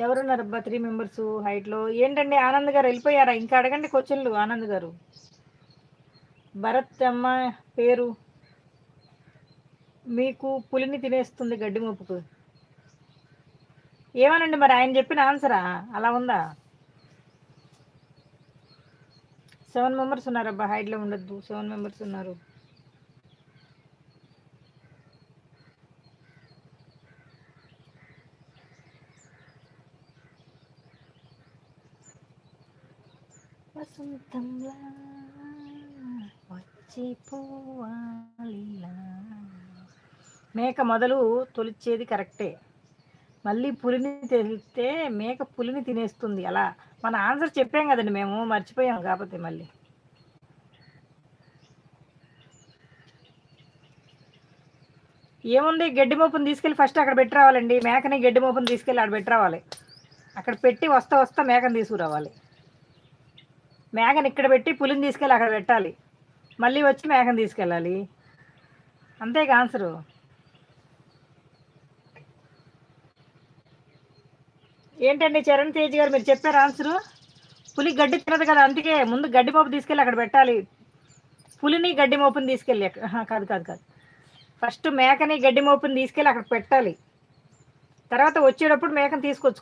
ఎవరున్నారబ్బా 3 members హైట్లో? ఏంటండి ఆనంద్ గారు వెళ్ళిపోయారా? ఇంకా అడగండి క్వశ్చన్లు ఆనంద్ గారు. భరత్ అమ్మ పేరు మీకు పులిని తినేస్తుంది గడ్డి మోపుకు. ఏమనండి మరి ఆయన చెప్పిన ఆన్సరా అలా ఉందా? 7 మెంబర్స్ ఉన్నారబ్బా, హైట్లో ఉండొద్దు. 7 మెంబర్స్ ఉన్నారు. వసంతంలా వచ్చి పోవాలిలా. మేక మొదలు తొలిచేది కరెక్టే, మళ్ళీ పులిని తెలిస్తే మేక పులిని తినేస్తుంది. అలా మన ఆన్సర్ చెప్పాం కదండి, మేము మర్చిపోయాం కాకపోతే మళ్ళీ. ఏముంది, గడ్డి మోపుని తీసుకెళ్ళి ఫస్ట్ అక్కడ పెట్టి రావాలండి. మేకని గడ్డి మోపుని తీసుకెళ్ళి అక్కడ పెట్టి రావాలి. అక్కడ పెట్టి వస్తా వస్తా మేకని తీసుకురావాలి. మేకని ఇక్కడ పెట్టి పులిని తీసుకెళ్ళి అక్కడ పెట్టాలి. మళ్ళీ వచ్చి మేకని తీసుకెళ్ళాలి. అంతేగా ఆన్సరు. ఏంటండి చరణ్ తేజ్ గారు, మీరు చెప్పారు ఆన్సరు. పులి గడ్డి తినదు కదా, అందుకే ముందు గడ్డి మోపు తీసుకెళ్ళి అక్కడ పెట్టాలి. పులిని గడ్డి మోపుని తీసుకెళ్ళి కాదు కాదు కాదు, ఫస్ట్ మేకని గడ్డి మోపుని తీసుకెళ్ళి అక్కడ పెట్టాలి. తర్వాత వచ్చేటప్పుడు మేకని తీసుకొచ్చు